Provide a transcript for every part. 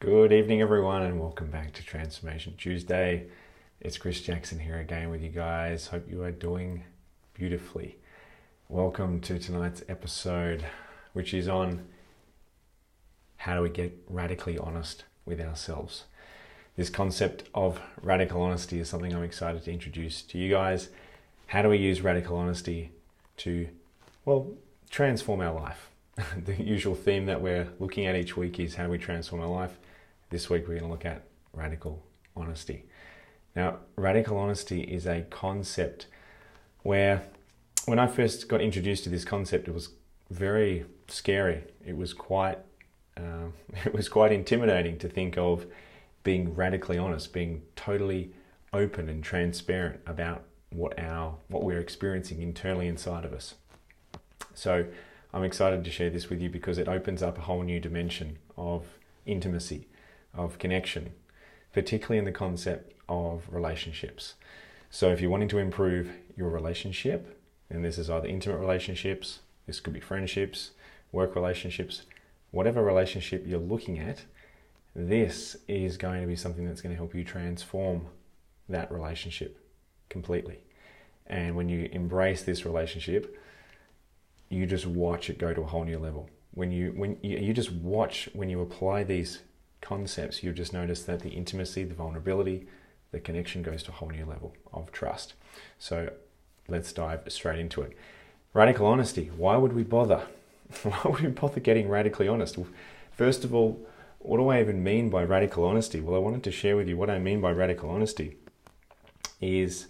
Good evening, everyone, and welcome back to Transformation Tuesday. It's Chris Jackson here again with you guys. Hope you are doing beautifully. Welcome to tonight's episode, which is on how do we get radically honest with ourselves. This concept of radical honesty is something I'm excited to introduce to you guys. How do we use radical honesty to, transform our life? The usual theme that we're looking at each week is how do we transform our life? This week we're going to look at radical honesty. Now, radical honesty is a concept where when I first got introduced to this concept, it was very scary. It was quite intimidating to think of being radically honest, being totally open and transparent about what we're experiencing internally inside of us. So I'm excited to share this with you because it opens up a whole new dimension of intimacy, of connection, particularly in the concept of relationships. So if you're wanting to improve your relationship, and this is either intimate relationships, this could be friendships, work relationships, whatever relationship you're looking at, this is going to be something that's going to help you transform that relationship completely. And when you embrace this relationship, you just watch it go to a whole new level. When you just watch, when you apply these concepts, you'll just notice that the intimacy, the vulnerability, the connection goes to a whole new level of trust. So let's dive straight into it. Radical honesty. Why would we bother? Why would we bother getting radically honest? Well, first of all, what do I even mean by radical honesty? Well, I wanted to share with you what I mean by radical honesty is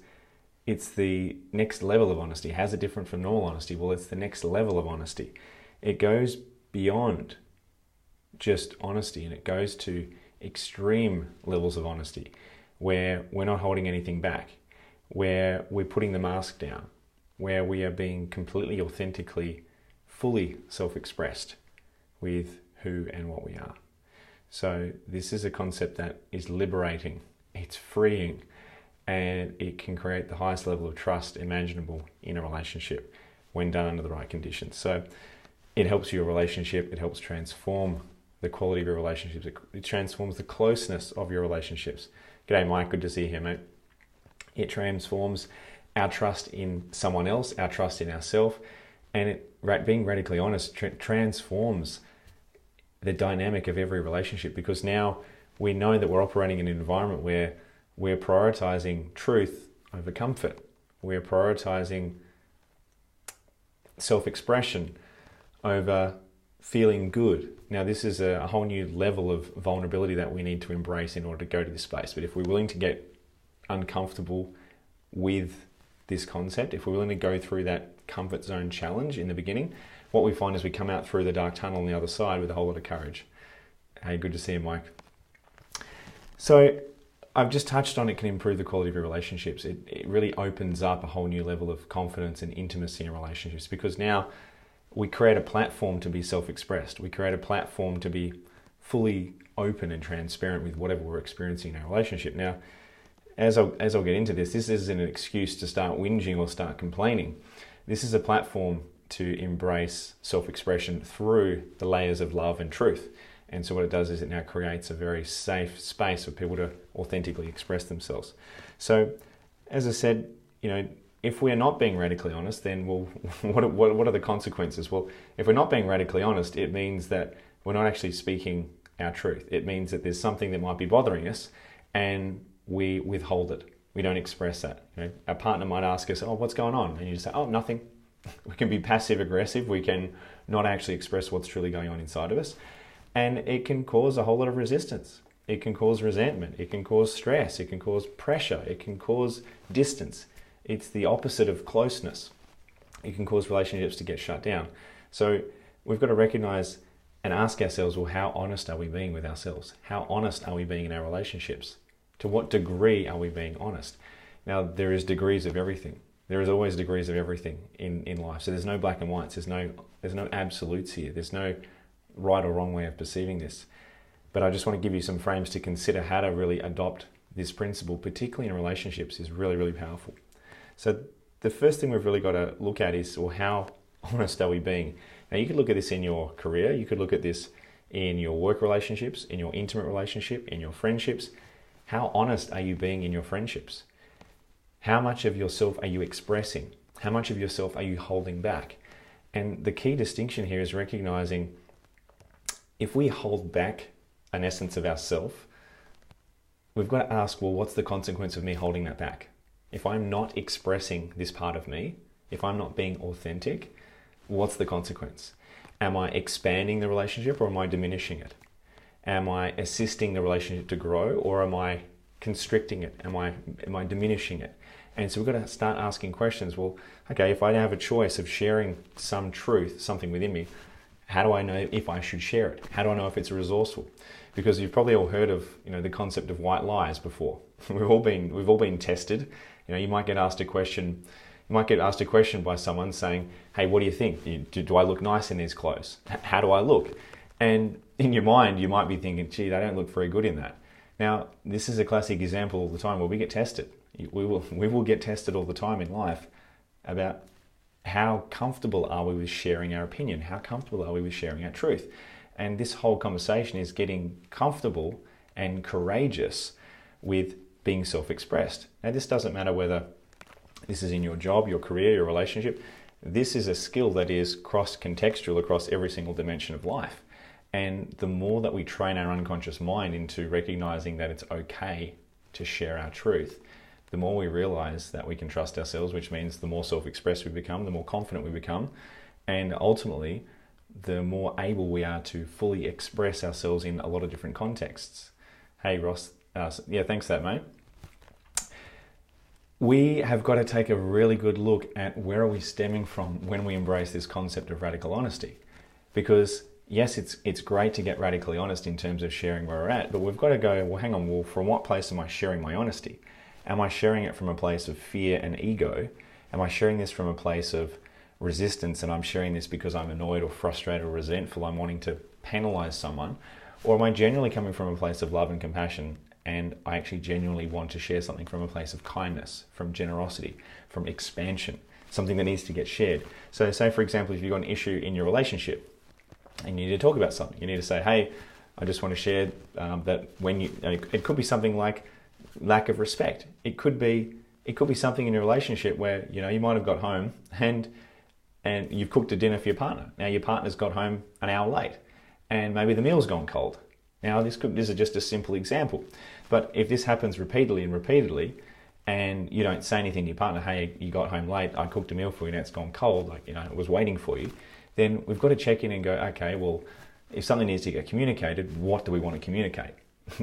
it's the next level of honesty. How's it different from normal honesty? Well, it's the next level of honesty. It goes beyond just honesty and it goes to extreme levels of honesty where we're not holding anything back, where we're putting the mask down, where we are being completely authentically, fully self-expressed with who and what we are. So this is a concept that is liberating, it's freeing, and it can create the highest level of trust imaginable in a relationship when done under the right conditions. So it helps your relationship, it helps transform the quality of your relationships, it transforms the closeness of your relationships. G'day Mike, good to see you here, mate. It transforms our trust in someone else, our trust in ourselves, and being radically honest transforms the dynamic of every relationship, because now we know that we're operating in an environment where we're prioritizing truth over comfort. We're prioritizing self-expression over feeling good. Now, this is a whole new level of vulnerability that we need to embrace in order to go to this space. But if we're willing to get uncomfortable with this concept, if we're willing to go through that comfort zone challenge in the beginning, what we find is we come out through the dark tunnel on the other side with a whole lot of courage. Hey, good to see you, Mike. So I've just touched on it can improve the quality of your relationships. It really opens up a whole new level of confidence and intimacy in relationships, because now we create a platform to be self-expressed. We create a platform to be fully open and transparent with whatever we're experiencing in our relationship. Now, as I'll get into this isn't an excuse to start whinging or start complaining. This is a platform to embrace self-expression through the layers of love and truth. And so what it does is it now creates a very safe space for people to authentically express themselves. So, as I said, if we're not being radically honest, then what are the consequences? Well, if we're not being radically honest, it means that we're not actually speaking our truth. It means that there's something that might be bothering us and we withhold it. We don't express that. Our partner might ask us, "Oh, what's going on?" And you just say, "Oh, nothing." We can be passive aggressive. We can not actually express what's truly going on inside of us. And it can cause a whole lot of resistance. It can cause resentment. It can cause stress. It can cause pressure. It can cause distance. It's the opposite of closeness. It can cause relationships to get shut down. So we've got to recognize and ask ourselves, well, how honest are we being with ourselves? How honest are we being in our relationships? To what degree are we being honest? Now, there is degrees of everything. There is always degrees of everything in life. So there's no black and whites. There's no absolutes here. There's no right or wrong way of perceiving this. But I just want to give you some frames to consider how to really adopt this principle, particularly in relationships, is really, really powerful. So the first thing we've really got to look at is, well, how honest are we being? Now, you could look at this in your career. You could look at this in your work relationships, in your intimate relationship, in your friendships? How honest are you being in your friendships? How much of yourself are you expressing? How much of yourself are you holding back? And the key distinction here is recognizing if we hold back an essence of ourself, we've got to ask, well, what's the consequence of me holding that back? If I'm not expressing this part of me, if I'm not being authentic, what's the consequence? Am I expanding the relationship or am I diminishing it? Am I assisting the relationship to grow or am I constricting it? Am I diminishing it? And so we've got to start asking questions. Well, okay, if I have a choice of sharing some truth, something within me, how do I know if I should share it? How do I know if it's resourceful? Because you've probably all heard of, the concept of white lies before. We've all been tested. You might get asked a question. You might get asked a question by someone saying, "Hey, what do you think? Do I look nice in these clothes? How do I look?" And in your mind, you might be thinking, "Gee, they don't look very good in that." Now, this is a classic example all the time where we get tested. We will get tested all the time in life about how comfortable are we with sharing our opinion? How comfortable are we with sharing our truth? And this whole conversation is getting comfortable and courageous with being self-expressed. Now, this doesn't matter whether this is in your job, your career, your relationship. This is a skill that is cross-contextual across every single dimension of life. And the more that we train our unconscious mind into recognizing that it's okay to share our truth, the more we realize that we can trust ourselves, which means the more self-expressed we become, the more confident we become, and ultimately, the more able we are to fully express ourselves in a lot of different contexts. Hey, Ross. Yeah, thanks for that, mate. We have got to take a really good look at where are we stemming from when we embrace this concept of radical honesty. Because yes, it's great to get radically honest in terms of sharing where we're at, but we've got to go, well, hang on, well, from what place am I sharing my honesty? Am I sharing it from a place of fear and ego? Am I sharing this from a place of resistance and I'm sharing this because I'm annoyed or frustrated or resentful, I'm wanting to penalize someone? Or am I genuinely coming from a place of love and compassion and I actually genuinely want to share something from a place of kindness, from generosity, from expansion, something that needs to get shared? So say, for example, if you've got an issue in your relationship and you need to talk about something, you need to say, hey, I just want to share that when it could be something like lack of respect. It could be something in your relationship where, you might have got home and you've cooked a dinner for your partner. Now your partner's got home an hour late and maybe the meal's gone cold. Now this is just a simple example. But if this happens repeatedly and you don't say anything to your partner, hey, you got home late, I cooked a meal for you, now it's gone cold, it was waiting for you, then we've got to check in and go, okay, well, if something needs to get communicated, what do we want to communicate?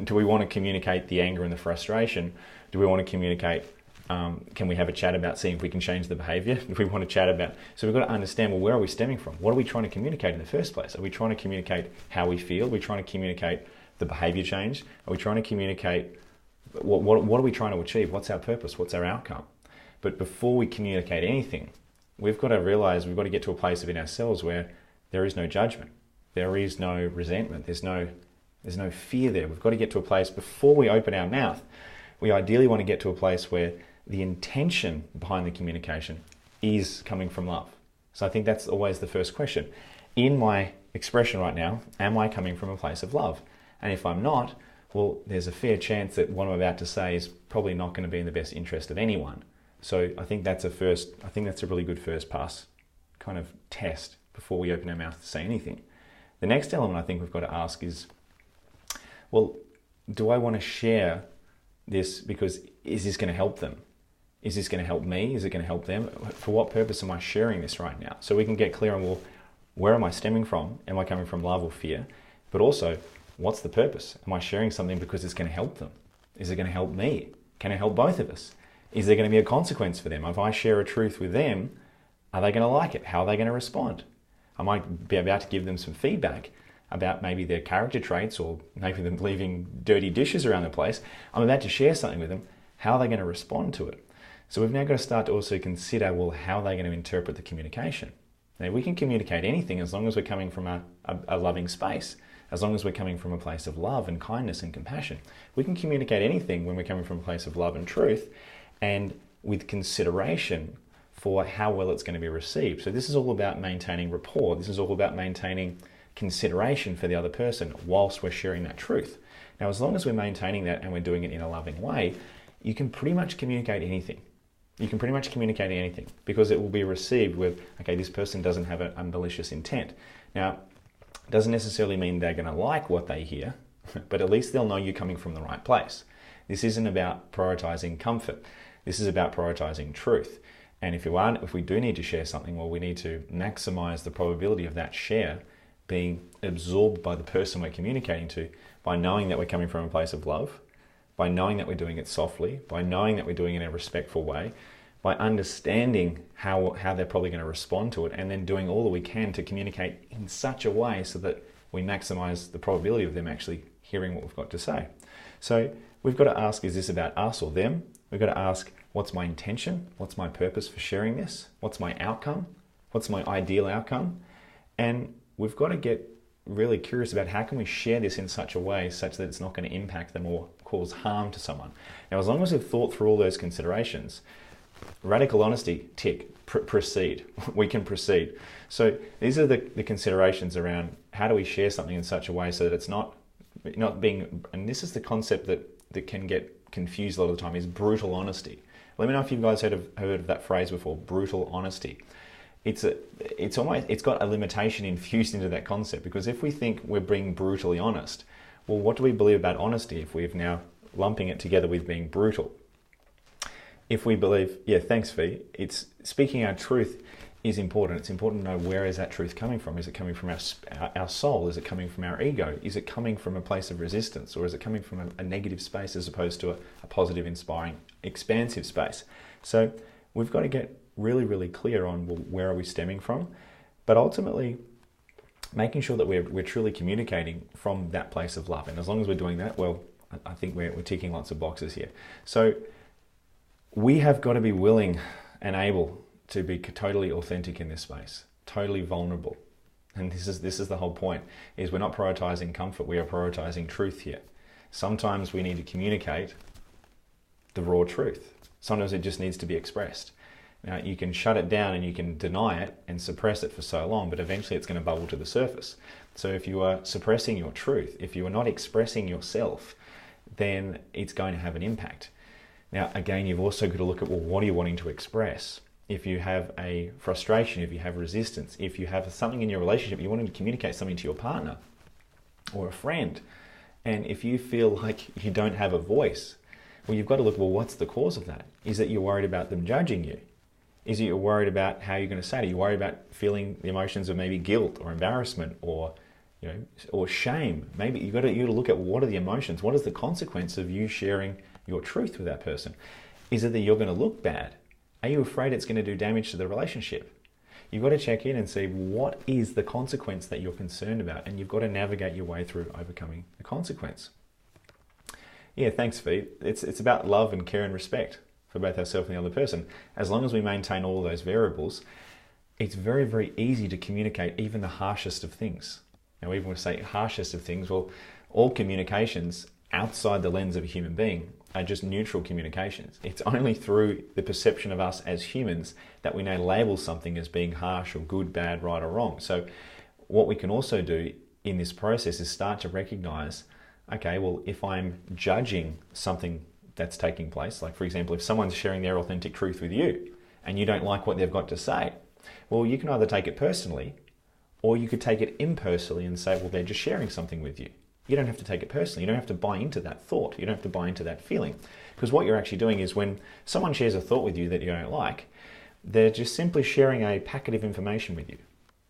Do we want to communicate the anger and the frustration? Do we want to communicate, can we have a chat about seeing if we can change the behavior? Do we want to chat about, so we've got to understand, well, where are we stemming from? What are we trying to communicate in the first place? Are we trying to communicate how we feel? Are we trying to communicate the behavior change? Are we trying to communicate, what are we trying to achieve? What's our purpose? What's our outcome? But before we communicate anything, we've got to realize we've got to get to a place within ourselves where there is no judgment. There is no resentment. There's no fear there. We've got to get to a place before we open our mouth. We ideally want to get to a place where the intention behind the communication is coming from love. So I think that's always the first question. In my expression right now, am I coming from a place of love? And if I'm not, well, there's a fair chance that what I'm about to say is probably not going to be in the best interest of anyone. So I think that's a really good first pass kind of test before we open our mouth to say anything. The next element I think we've got to ask is, well, do I want to share this because is this going to help them? Is this going to help me? Is it going to help them? For what purpose am I sharing this right now? So we can get clear on, well, where am I stemming from? Am I coming from love or fear? But also, what's the purpose? Am I sharing something because it's going to help them? Is it going to help me? Can it help both of us? Is there going to be a consequence for them? If I share a truth with them, are they going to like it? How are they going to respond? I might be about to give them some feedback about maybe their character traits or maybe them leaving dirty dishes around the place. I'm about to share something with them. How are they going to respond to it? So we've now got to start to also consider, well, how are they going to interpret the communication? Now, we can communicate anything as long as we're coming from a loving space, as long as we're coming from a place of love and kindness and compassion. We can communicate anything when we're coming from a place of love and truth and with consideration for how well it's going to be received. So this is all about maintaining rapport. This is all about maintaining consideration for the other person whilst we're sharing that truth. Now, as long as we're maintaining that and we're doing it in a loving way, you can pretty much communicate anything. You can pretty much communicate anything because it will be received with, okay, this person doesn't have a malicious intent. Now, it doesn't necessarily mean they're going to like what they hear, but at least they'll know you're coming from the right place. This isn't about prioritizing comfort. This is about prioritizing truth. And if we do need to share something, well, we need to maximize the probability of that share being absorbed by the person we're communicating to by knowing that we're coming from a place of love, by knowing that we're doing it softly, by knowing that we're doing it in a respectful way, by understanding how they're probably going to respond to it, and then doing all that we can to communicate in such a way so that we maximize the probability of them actually hearing what we've got to say. So we've got to ask, is this about us or them? We've got to ask, what's my intention? What's my purpose for sharing this? What's my outcome? What's my ideal outcome? And we've got to get really curious about how can we share this in such a way such that it's not going to impact them or cause harm to someone. Now, as long as we've thought through all those considerations, radical honesty, tick, proceed. We can proceed. So these are the considerations around how do we share something in such a way so that it's not being, and this is the concept that can get confused a lot of the time, is brutal honesty. Let me know if you guys heard of that phrase before, brutal honesty. It's got a limitation infused into that concept, because if we think we're being brutally honest, well, what do we believe about honesty if we've now lumping it together with being brutal? If we believe, yeah, thanks, Fee, it's speaking our truth is important. It's important to know, where is that truth coming from? Is it coming from our soul? Is it coming from our ego? Is it coming from a place of resistance? Or is it coming from a negative space as opposed to a positive, inspiring, expansive space? So we've got to get really, really clear on, well, where are we stemming from? But ultimately, making sure that we're truly communicating from that place of love. And as long as we're doing that, well, I think we're ticking lots of boxes here. So we have got to be willing and able to be totally authentic in this space, totally vulnerable. And this is the whole point, is we're not prioritizing comfort, we are prioritizing truth here. Sometimes we need to communicate the raw truth. Sometimes it just needs to be expressed. Now, you can shut it down and you can deny it and suppress it for so long, but eventually it's going to bubble to the surface. So if you are suppressing your truth, if you are not expressing yourself, then it's going to have an impact. Now, again, you've also got to look at, well, what are you wanting to express? If you have a frustration, if you have resistance, if you have something in your relationship, you're wanting to communicate something to your partner or a friend, and if you feel like you don't have a voice, well, you've got to look, well, what's the cause of that? Is it you're worried about them judging you? Is it you're worried about how you're going to say it? Are you worried about feeling the emotions of maybe guilt or embarrassment or or shame? Maybe you got to look at, what are the emotions? What is the consequence of you sharing your truth with that person? Is it that you're going to look bad? Are you afraid it's going to do damage to the relationship? You've got to check in and see, what is the consequence that you're concerned about? And you've got to navigate your way through overcoming the consequence. Yeah, thanks, Fee. It's about love and care and respect for both ourselves and the other person. As long as we maintain all those variables, it's very, very easy to communicate even the harshest of things. Now, even when we say harshest of things, well, all communications outside the lens of a human being are just neutral communications. It's only through the perception of us as humans that we now label something as being harsh or good, bad, right or wrong. So what we can also do in this process is start to recognize, okay, well, if I'm judging something that's taking place, like for example, if someone's sharing their authentic truth with you and you don't like what they've got to say, well, you can either take it personally or you could take it impersonally and say, well, they're just sharing something with you. You don't have to take it personally. You don't have to buy into that thought. You don't have to buy into that feeling. Because what you're actually doing is, when someone shares a thought with you that you don't like, they're just simply sharing a packet of information with you.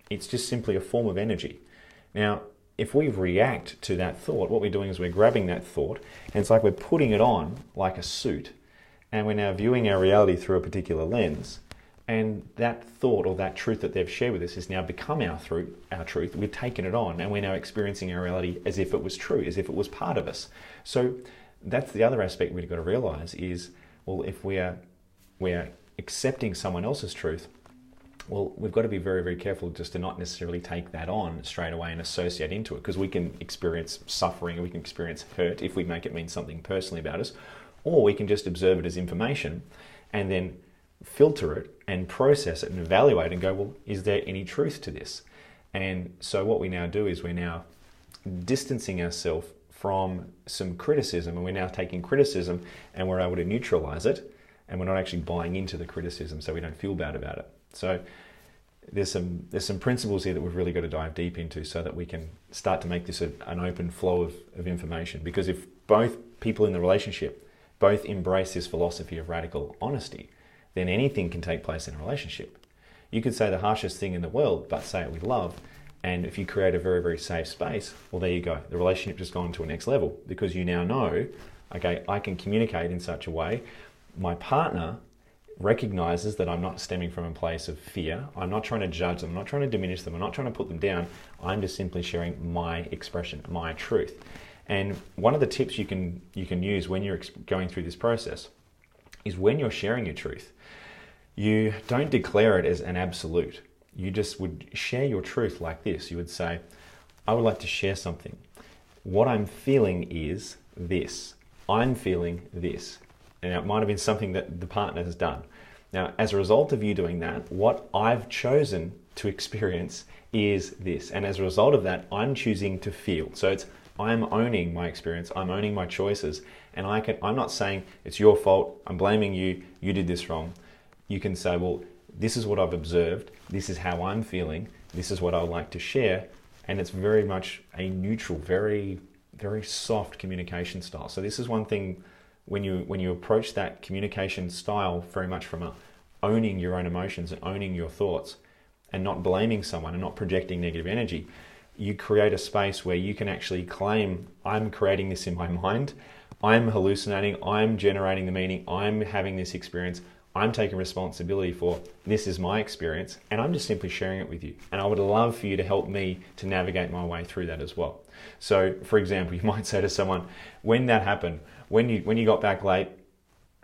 It's just simply a form of energy. Now, if we react to that thought, what we're doing is we're grabbing that thought, and it's like we're putting it on like a suit, and we're now viewing our reality through a particular lens. And that thought or that truth that they've shared with us has now become our truth. We've taken it on, and we're now experiencing our reality as if it was true, as if it was part of us. So that's the other aspect we've got to realize is, well, if we're accepting someone else's truth, well, we've got to be very, very careful just to not necessarily take that on straight away and associate into it, because we can experience suffering, or we can experience hurt if we make it mean something personally about us, or we can just observe it as information and then filter it and process it and evaluate and go, well, is there any truth to this? And so what we now do is we're now distancing ourselves from some criticism, and we're now taking criticism and we're able to neutralize it, and we're not actually buying into the criticism, so we don't feel bad about it. So there's some principles here that we've really got to dive deep into so that we can start to make this an open flow of information. Because if both people in the relationship both embrace this philosophy of radical honesty, then anything can take place in a relationship. You could say the harshest thing in the world, but say it with love. And if you create a very, very safe space, well, there you go. The relationship just gone to a next level, because you now know, okay, I can communicate in such a way. My partner recognizes that I'm not stemming from a place of fear. I'm not trying to judge them. I'm not trying to diminish them. I'm not trying to put them down. I'm just simply sharing my expression, my truth. And one of the tips you can use when you're going through this process is when you're sharing your truth, you don't declare it as an absolute. You just would share your truth like this. You would say, I would like to share something. What I'm feeling is this. I'm feeling this. And it might have been something that the partner has done. Now, as a result of you doing that, what I've chosen to experience is this. And as a result of that, I'm choosing to feel. So I'm owning my experience. I'm owning my choices. And I'm not saying it's your fault. I'm blaming you. You did this wrong. You can say, well, this is what I've observed. This is how I'm feeling. This is what I would like to share. And it's very much a neutral, very, very soft communication style. So this is one thing when you approach that communication style very much from owning your own emotions and owning your thoughts and not blaming someone and not projecting negative energy, you create a space where you can actually claim, I'm creating this in my mind, I'm hallucinating, I'm generating the meaning, I'm having this experience, I'm taking responsibility for this is my experience, and I'm just simply sharing it with you. And I would love for you to help me to navigate my way through that as well. So, for example, you might say to someone, when that happened, when you got back late,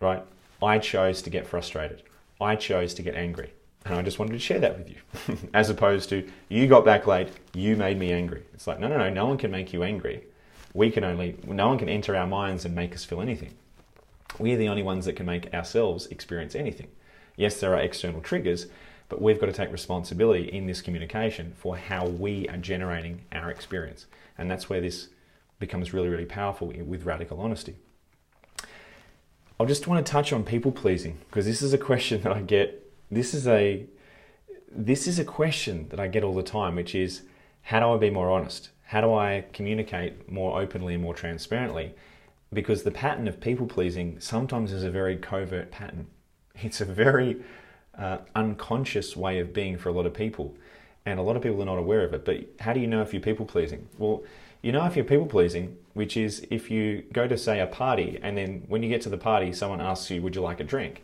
right, I chose to get frustrated. I chose to get angry. And I just wanted to share that with you. As opposed to, you got back late, you made me angry. It's like, no one can make you angry. No one can enter our minds and make us feel anything. We're the only ones that can make ourselves experience anything. Yes, there are external triggers, but we've got to take responsibility in this communication for how we are generating our experience. And that's where this becomes really, really powerful with radical honesty. I just want to touch on people pleasing, because this is a question that I get. This is a question that I get all the time, which is, how do I be more honest? How do I communicate more openly and more transparently? Because the pattern of people pleasing sometimes is a very covert pattern. It's a very unconscious way of being for a lot of people. And a lot of people are not aware of it. But how do you know if you're people pleasing? Well, you know if you're people pleasing, which is if you go to, say, a party, and then when you get to the party, someone asks you, would you like a drink?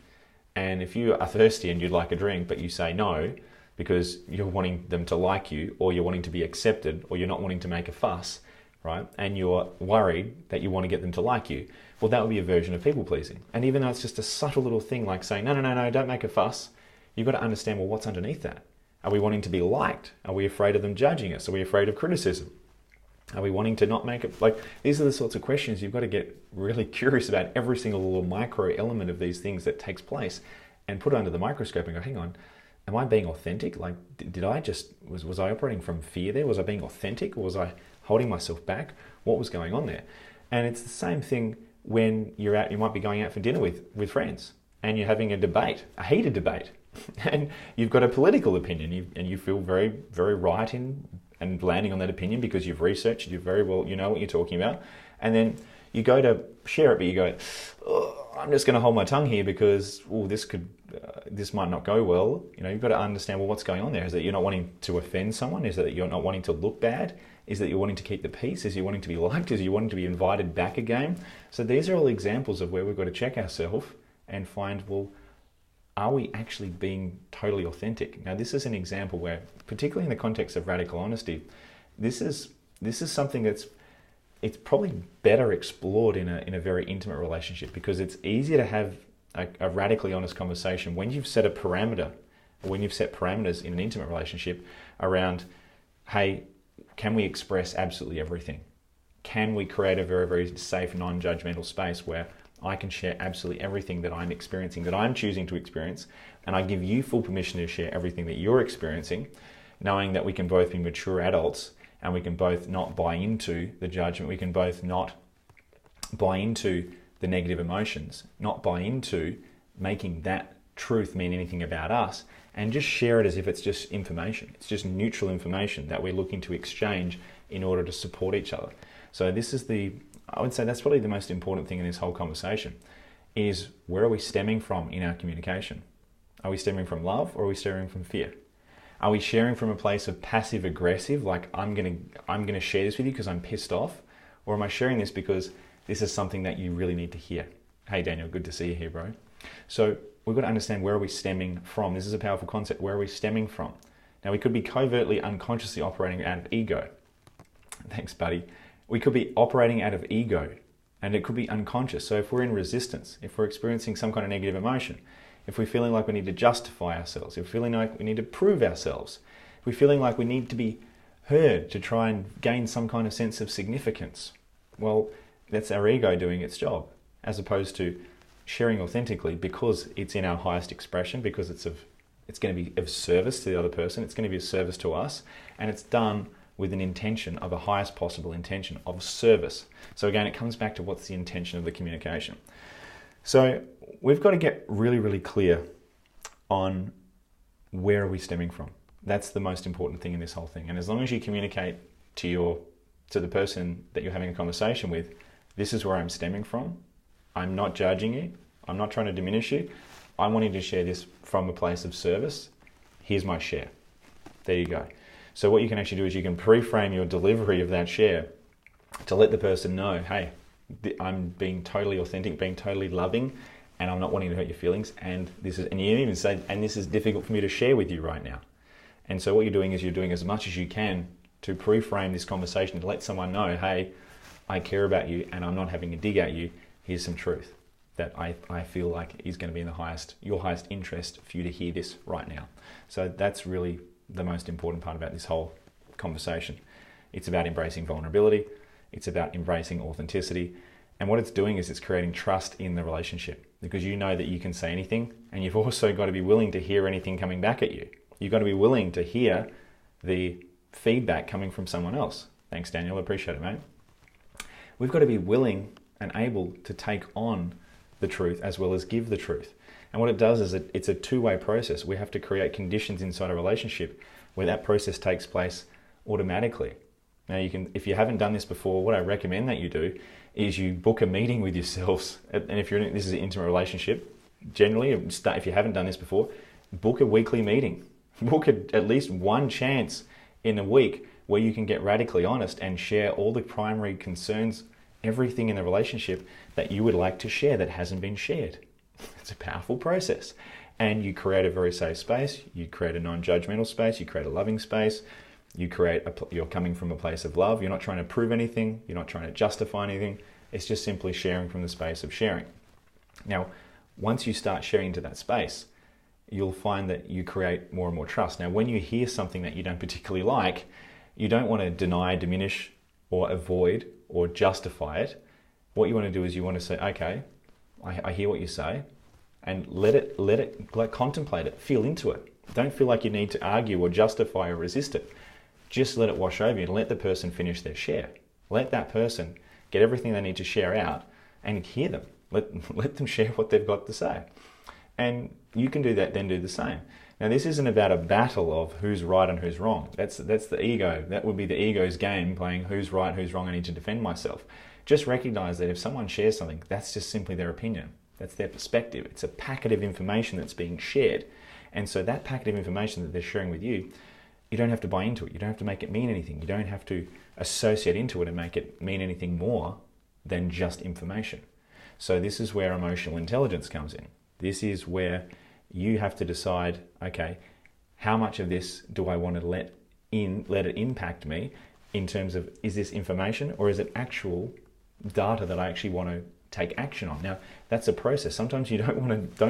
And if you are thirsty and you'd like a drink, but you say no, because you're wanting them to like you, or you're wanting to be accepted, or you're not wanting to make a fuss, right? And you're worried that you want to get them to like you, well, that would be a version of people pleasing. And even though it's just a subtle little thing like saying, no, don't make a fuss, you've got to understand, well, what's underneath that? Are we wanting to be liked? Are we afraid of them judging us? Are we afraid of criticism? Are we wanting to not make it? Like, these are the sorts of questions you've got to get really curious about every single little micro element of these things that takes place, and put it under the microscope and go, hang on, am I being authentic? Like, did I just, was I operating from fear there? Was I being authentic, or was I holding myself back? What was going on there? And it's the same thing when you're out, you might be going out for dinner with friends, and you're having a debate, a heated debate, and you've got a political opinion, and you feel very, very right in and landing on that opinion because you've researched, you very well, you know what you're talking about, and then you go to share it, but you go, oh, I'm just going to hold my tongue here because this might not go well. You know, you've got to understand, well, what's going on there? Is that you're not wanting to offend someone? Is it that you're not wanting to look bad? Is that you're wanting to keep the peace? Is you wanting to be liked? Is you wanting to be invited back again? So these are all examples of where we've got to check ourselves and find, well, are we actually being totally authentic? Now, this is an example where, particularly in the context of radical honesty, this is something it's probably better explored in a very intimate relationship, because it's easier to have a radically honest conversation when you've set a parameter, or when you've set parameters in an intimate relationship around, hey, can we express absolutely everything? Can we create a very, very safe, non-judgmental space where I can share absolutely everything that I'm experiencing, that I'm choosing to experience, and I give you full permission to share everything that you're experiencing. knowing that we can both be mature adults and we can both not buy into the judgment, we can both not buy into the negative emotions, not buy into making that truth mean anything about us, and just share it as if it's just information. It's just neutral information that we're looking to exchange in order to support each other. So this is I would say that's probably the most important thing in this whole conversation, is where are we stemming from in our communication? Are we stemming from love, or are we stemming from fear? Are we sharing from a place of passive aggressive, like I'm gonna share this with you because I'm pissed off? Or am I sharing this because this is something that you really need to hear? Hey Daniel, good to see you here, bro. So we've got to understand, where are we stemming from? This is a powerful concept. Where are we stemming from? Now, we could be covertly, unconsciously operating out of ego. Thanks, buddy. We could be operating out of ego, and it could be unconscious. So if we're in resistance, if we're experiencing some kind of negative emotion, if we're feeling like we need to justify ourselves, if we're feeling like we need to prove ourselves, if we're feeling like we need to be heard to try and gain some kind of sense of significance, well, that's our ego doing its job, as opposed to sharing authentically because it's in our highest expression, because it's going to be of service to the other person, it's going to be of service to us, and it's done with an intention of a highest possible intention of service. So again, it comes back to what's the intention of the communication. So we've got to get really, really clear on where are we stemming from. That's the most important thing in this whole thing. And as long as you communicate to the person that you're having a conversation with, this is where I'm stemming from. I'm not judging you. I'm not trying to diminish you. I'm wanting to share this from a place of service. Here's my share. There you go. So what you can actually do is you can pre-frame your delivery of that share to let the person know, hey, I'm being totally authentic, being totally loving, and I'm not wanting to hurt your feelings. And you even say, and this is difficult for me to share with you right now. And so what you're doing is you're doing as much as you can to pre-frame this conversation to let someone know, hey, I care about you and I'm not having a dig at you. Here's some truth that I feel like is going to be in your highest interest for you to hear this right now. So that's really the most important part about this whole conversation. It's about embracing vulnerability. It's about embracing authenticity. And what it's doing is it's creating trust in the relationship, because you know that you can say anything, and you've also got to be willing to hear anything coming back at you. You've got to be willing to hear the feedback coming from someone else. Thanks, Daniel. I appreciate it, mate. We've got to be willing and able to take on the truth as well as give the truth. And what it does is it's a two-way process. We have to create conditions inside a relationship where that process takes place automatically. Now, if you haven't done this before, what I recommend that you do is you book a meeting with yourselves. And if this is an intimate relationship, generally, if you haven't done this before, book a weekly meeting. Book at least one chance in a week where you can get radically honest and share all the primary concerns, everything in the relationship that you would like to share that hasn't been shared. It's a powerful process. And you create a very safe space. You create a non-judgmental space. You create a loving space. You're coming from a place of love. You're not trying to prove anything. You're not trying to justify anything. It's just simply sharing from the space of sharing. Now, once you start sharing into that space, you'll find that you create more and more trust. Now, when you hear something that you don't particularly like, you don't want to deny, diminish, or avoid, or justify it. What you want to do is you want to say, okay, I hear what you say, and let contemplate it, feel into it. Don't feel like you need to argue or justify or resist it. Just let it wash over you and let the person finish their share. Let that person get everything they need to share out and hear them. Let them share what they've got to say. And you can do that, then do the same. Now, this isn't about a battle of who's right and who's wrong. That's the ego. That would be the ego's game, playing who's right, who's wrong, I need to defend myself. Just recognize that if someone shares something, that's just simply their opinion. That's their perspective. It's a packet of information that's being shared. And so that packet of information that they're sharing with you, you don't have to buy into it. You don't have to make it mean anything. You don't have to associate into it and make it mean anything more than just information. So this is where emotional intelligence comes in. This is where you have to decide, okay, how much of this do I want to let it impact me in terms of, is this information or is it actual data that I actually want to take action on? Now, that's a process. Sometimes you don't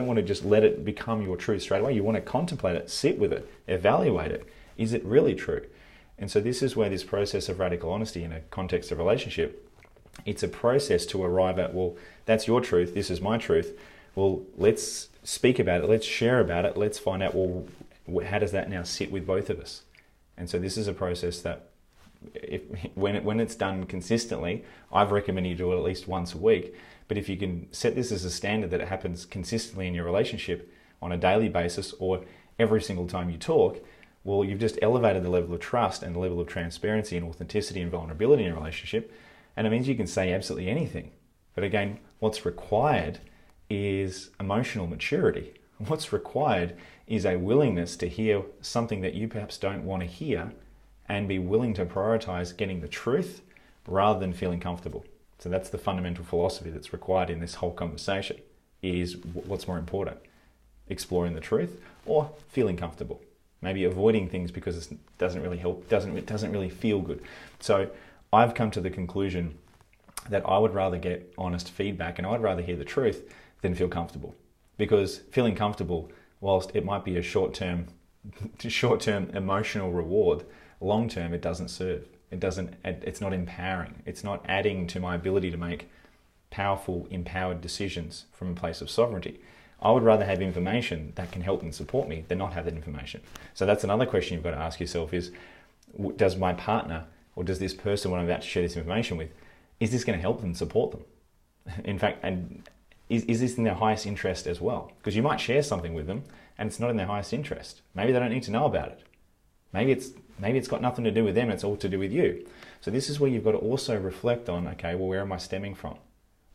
want to just let it become your truth straight away. You want to contemplate it, sit with it, evaluate it. Is it really true? And so this is where this process of radical honesty in a context of relationship, it's a process to arrive at, well, that's your truth, this is my truth. Well, let's speak about it, let's share about it, let's find out, well, how does that now sit with both of us? And so this is a process that when it's done consistently, I've recommended you do it at least once a week. But if you can set this as a standard that it happens consistently in your relationship on a daily basis or every single time you talk, well, you've just elevated the level of trust and the level of transparency and authenticity and vulnerability in a relationship. And it means you can say absolutely anything. But again, what's required is emotional maturity. What's required is a willingness to hear something that you perhaps don't want to hear and be willing to prioritize getting the truth rather than feeling comfortable. So that's the fundamental philosophy that's required in this whole conversation, is what's more important, exploring the truth or feeling comfortable, maybe avoiding things because it doesn't really help, it doesn't really feel good. So I've come to the conclusion that I would rather get honest feedback and I'd rather hear the truth than feel comfortable, because feeling comfortable, whilst it might be a short-term emotional reward, long-term it doesn't serve. It's not empowering. It's not adding to my ability to make powerful, empowered decisions from a place of sovereignty. I would rather have information that can help and support me than not have that information. So that's another question you've got to ask yourself is, does my partner or does this person when I'm about to share this information with, is this going to help and support them? In fact, and is this in their highest interest as well? Because you might share something with them and it's not in their highest interest. Maybe they don't need to know about it. Maybe it's got nothing to do with them, it's all to do with you. So this is where you've got to also reflect on, okay, well, where am I stemming from?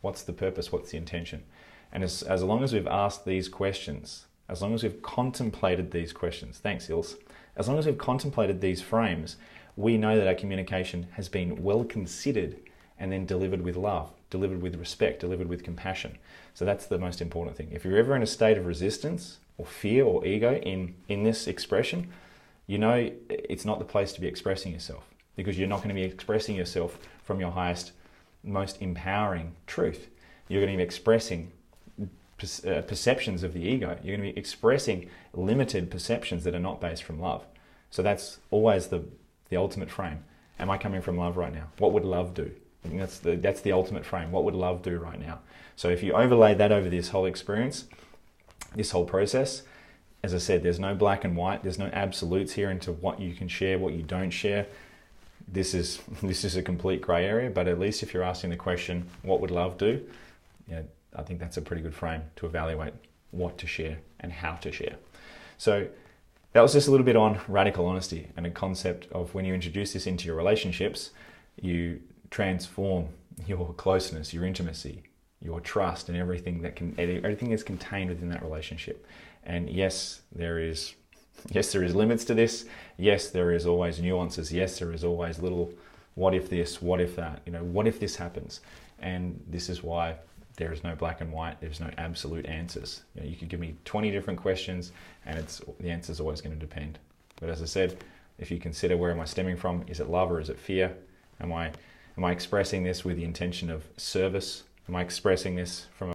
What's the purpose? What's the intention? And as long as we've asked these questions, as long as we've contemplated these questions, thanks, Ilse, as long as we've contemplated these frames, we know that our communication has been well considered and then delivered with love, delivered with respect, delivered with compassion. So that's the most important thing. If you're ever in a state of resistance or fear or ego in this expression, you know it's not the place to be expressing yourself, because you're not going to be expressing yourself from your highest, most empowering truth. You're going to be expressing perceptions of the ego. You're going to be expressing limited perceptions that are not based from love. So that's always the ultimate frame. Am I coming from love right now? What would love do? I think that's the ultimate frame. What would love do right now? So if you overlay that over this whole experience, this whole process, as I said, there's no black and white. There's no absolutes here into what you can share, what you don't share. This is a complete grey area, but at least if you're asking the question, what would love do? Yeah, I think that's a pretty good frame to evaluate what to share and how to share. So that was just a little bit on radical honesty and a concept of when you introduce this into your relationships, you transform your closeness, your intimacy, your trust, and everything that's contained within that relationship. And yes, there is limits to this. Yes, there is always nuances. Yes, there is always little what if this, what if that, what if this happens? And this is why there is no black and white. There's no absolute answers. You could give me 20 different questions and the answer is always going to depend. But as I said, if you consider where am I stemming from, is it love or is it fear? Am I expressing this with the intention of service? Am I expressing this from